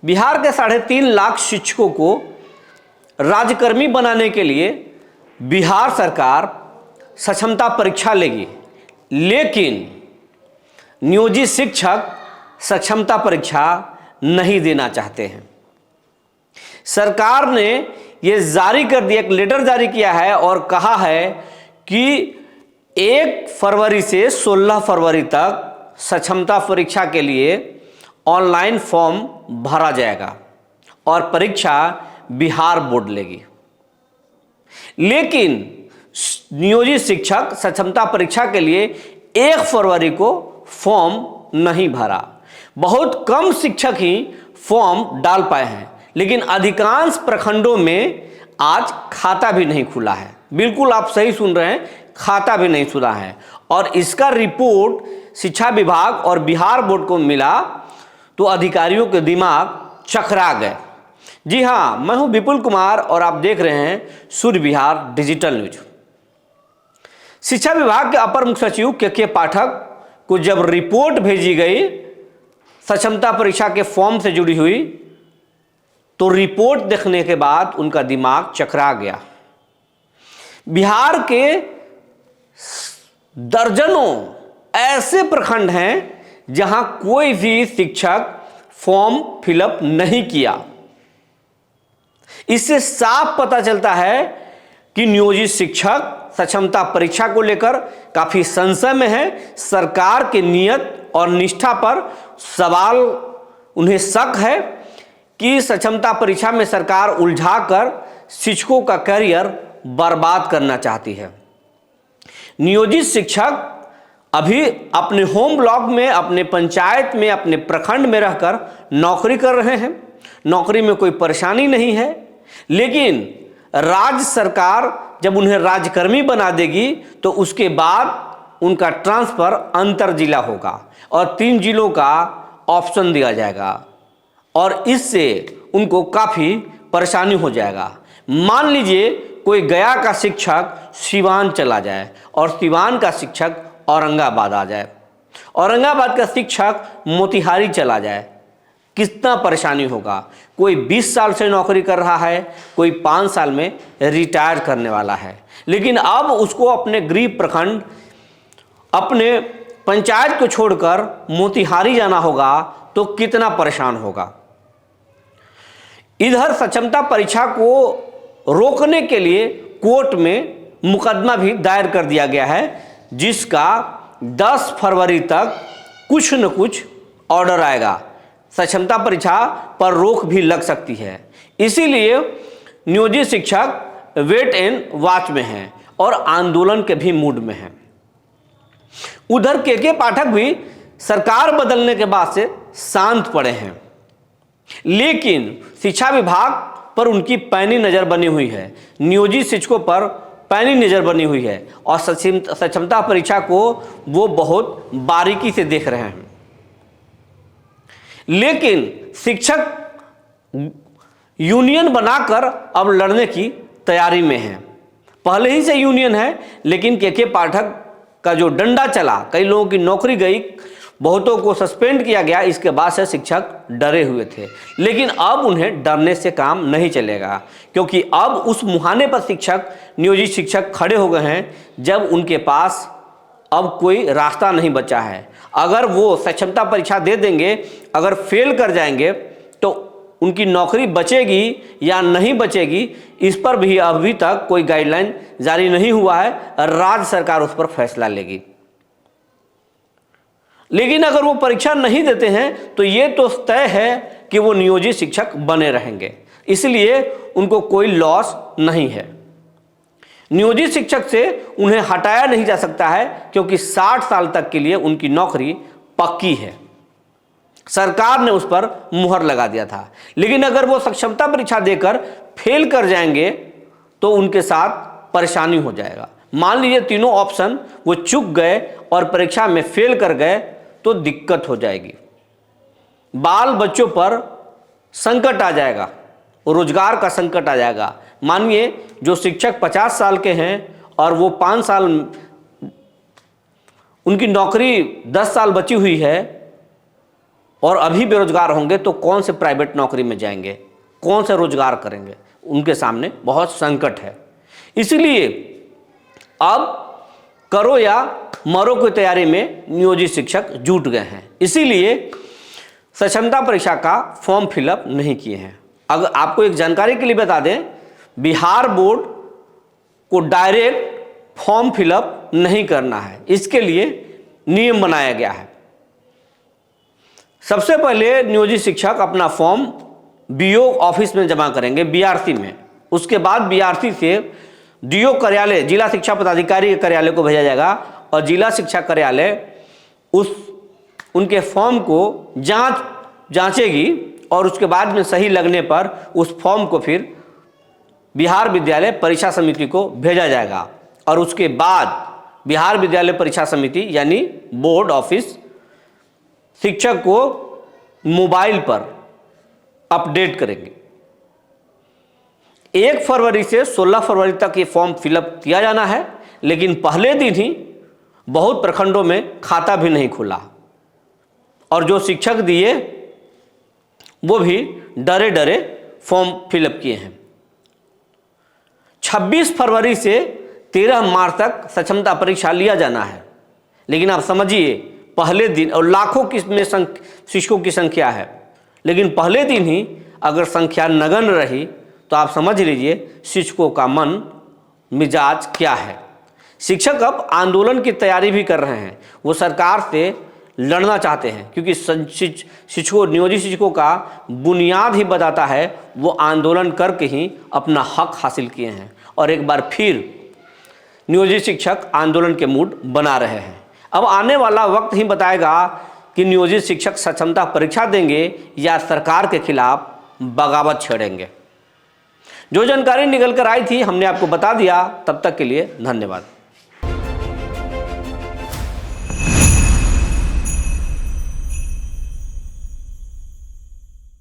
बिहार के 3.5 लाख शिक्षकों को राज्यकर्मी बनाने के लिए बिहार सरकार सक्षमता परीक्षा लेगी, लेकिन नियोजित शिक्षक सक्षमता परीक्षा नहीं देना चाहते हैं। सरकार ने ये जारी कर दिया, एक लेटर जारी किया है और कहा है कि 1 फरवरी से 16 फरवरी तक सक्षमता परीक्षा के लिए ऑनलाइन फॉर्म भरा जाएगा और परीक्षा बिहार बोर्ड लेगी। लेकिन नियोजित शिक्षक सक्षमता परीक्षा के लिए 1 फरवरी को फॉर्म नहीं भरा। बहुत कम शिक्षक ही फॉर्म डाल पाए हैं, लेकिन अधिकांश प्रखंडों में आज खाता भी नहीं खुला है। बिल्कुल आप सही सुन रहे हैं, खाता भी नहीं खुला है। और इसका रिपोर्ट शिक्षा विभाग और बिहार बोर्ड को मिला तो अधिकारियों के दिमाग चकरा गए। जी हाँ, मैं हूं विपुल कुमार और आप देख रहे हैं सूर्य विहार डिजिटल न्यूज। शिक्षा विभाग के अपर मुख्य सचिव के पाठक को जब रिपोर्ट भेजी गई सक्षमता परीक्षा के फॉर्म से जुड़ी हुई, तो रिपोर्ट देखने के बाद उनका दिमाग चकरा गया। बिहार के दर्जनों ऐसे प्रखंड हैं जहां कोई भी शिक्षक फॉर्म फिलअप नहीं किया। इससे साफ पता चलता है कि नियोजित शिक्षक सक्षमता परीक्षा को लेकर काफी संशय में है। सरकार के नियत और निष्ठा पर सवाल, उन्हें शक है कि सक्षमता परीक्षा में सरकार उलझाकर शिक्षकों का करियर बर्बाद करना चाहती है। नियोजित शिक्षक अभी अपने होम ब्लॉक में, अपने पंचायत में, अपने प्रखंड में रहकर नौकरी कर रहे हैं। नौकरी में कोई परेशानी नहीं है, लेकिन राज्य सरकार जब उन्हें राज्यकर्मी बना देगी तो उसके बाद उनका ट्रांसफर अंतर जिला होगा और 3 जिलों का ऑप्शन दिया जाएगा और इससे उनको काफ़ी परेशानी हो जाएगा। मान लीजिए कोई गया का शिक्षक सिवान चला जाए और सिवान का शिक्षक औरंगाबाद आ जाए, औरंगाबाद का शिक्षक मोतिहारी चला जाए, कितना परेशानी होगा। कोई 20 साल से नौकरी कर रहा है, कोई 5 साल में रिटायर करने वाला है, लेकिन अब उसको अपने गृह प्रखंड, अपने पंचायत को छोड़कर मोतिहारी जाना होगा तो कितना परेशान होगा। इधर सक्षमता परीक्षा को रोकने के लिए कोर्ट में मुकदमा भी दायर कर दिया गया है, जिसका 10 फरवरी तक कुछ न कुछ ऑर्डर आएगा। सक्षमता परीक्षा पर रोक भी लग सकती है। इसीलिए नियोजित शिक्षक वेट एंड वॉच में हैं और आंदोलन के भी मूड में हैं। उधर के पाठक भी सरकार बदलने के बाद से शांत पड़े हैं, लेकिन शिक्षा विभाग पर उनकी पैनी नज़र बनी हुई है, नियोजित शिक्षकों पर पैनी नज़र बनी हुई है और सक्षमता परीक्षा को वो बहुत बारीकी से देख रहे हैं। लेकिन शिक्षक यूनियन बनाकर अब लड़ने की तैयारी में है। पहले ही से यूनियन है, लेकिन के पाठक का जो डंडा चला, कई लोगों की नौकरी गई, बहुतों को सस्पेंड किया गया, इसके बाद से शिक्षक डरे हुए थे। लेकिन अब उन्हें डरने से काम नहीं चलेगा, क्योंकि अब उस मुहाने पर शिक्षक, नियोजित शिक्षक खड़े हो गए हैं जब उनके पास अब कोई रास्ता नहीं बचा है। अगर वो सक्षमता परीक्षा दे देंगे, अगर फेल कर जाएंगे तो उनकी नौकरी बचेगी या नहीं बचेगी, इस पर भी अभी तक कोई गाइडलाइन जारी नहीं हुआ है। राज्य सरकार उस पर फैसला लेगी। लेकिन अगर वो परीक्षा नहीं देते हैं तो ये तो तय है कि वो नियोजित शिक्षक बने रहेंगे, इसलिए उनको कोई लॉस नहीं है। नियोजित शिक्षक से उन्हें हटाया नहीं जा सकता है, क्योंकि 60 साल तक के लिए उनकी नौकरी पक्की है। सरकार ने उस पर मुहर लगा दिया था। लेकिन अगर वो सक्षमता परीक्षा देकर फेल कर जाएंगे तो उनके साथ परेशानी हो जाएगा। मान लीजिए तीनों ऑप्शन वो चूक गए और परीक्षा में फेल कर गए तो दिक्कत हो जाएगी। बाल बच्चों पर संकट आ जाएगा, रोजगार का संकट आ जाएगा। मानिए जो शिक्षक 50 साल के हैं और वो 5 साल, उनकी नौकरी 10 साल बची हुई है और अभी बेरोजगार होंगे तो कौन से प्राइवेट नौकरी में जाएंगे, कौन सा रोजगार करेंगे, उनके सामने बहुत संकट है। इसलिए अब करो या मरो की तैयारी में नियोजित शिक्षक जुट गए हैं, इसीलिए सक्षमता परीक्षा का फॉर्म फिलअप नहीं किए हैं। अगर आपको एक जानकारी के लिए बता दें, बिहार बोर्ड को डायरेक्ट फॉर्म फिलअप नहीं करना है, इसके लिए नियम बनाया गया है। सबसे पहले नियोजित शिक्षक अपना फॉर्म बीओ ऑफिस में जमा करेंगे, बीआरसी में। उसके बाद बीआरसी से डीओ कार्यालय, जिला शिक्षा पदाधिकारी के कार्यालय को भेजा जाएगा और जिला शिक्षा कार्यालय उनके फॉर्म को जांचेगी और उसके बाद में सही लगने पर उस फॉर्म को फिर बिहार विद्यालय परीक्षा समिति को भेजा जाएगा और उसके बाद बिहार विद्यालय परीक्षा समिति यानी बोर्ड ऑफिस शिक्षक को मोबाइल पर अपडेट करेंगे। 1 फरवरी से 16 फरवरी तक ये फॉर्म फिलअप किया जाना है, लेकिन पहले दिन ही बहुत प्रखंडों में खाता भी नहीं खुला और जो शिक्षक दिए वो भी डरे डरे फॉर्म फिलअप किए हैं। 26 फरवरी से 13 मार्च तक सक्षमता परीक्षा लिया जाना है, लेकिन आप समझिए पहले दिन, और लाखों में शिक्षकों की संख्या है, लेकिन पहले दिन ही अगर संख्या नगण्य रही तो आप समझ लीजिए शिक्षकों का मन मिजाज क्या है। शिक्षक अब आंदोलन की तैयारी भी कर रहे हैं, वो सरकार से लड़ना चाहते हैं, क्योंकि शिक्षकों, नियोजित शिक्षकों का बुनियाद ही बताता है वो आंदोलन करके ही अपना हक हासिल किए हैं और एक बार फिर नियोजित शिक्षक आंदोलन के मूड बना रहे हैं। अब आने वाला वक्त ही बताएगा कि नियोजित शिक्षक सक्षमता परीक्षा देंगे या सरकार के खिलाफ बगावत छेड़ेंगे। जो जानकारी निकल कर आई थी हमने आपको बता दिया। तब तक के लिए धन्यवाद।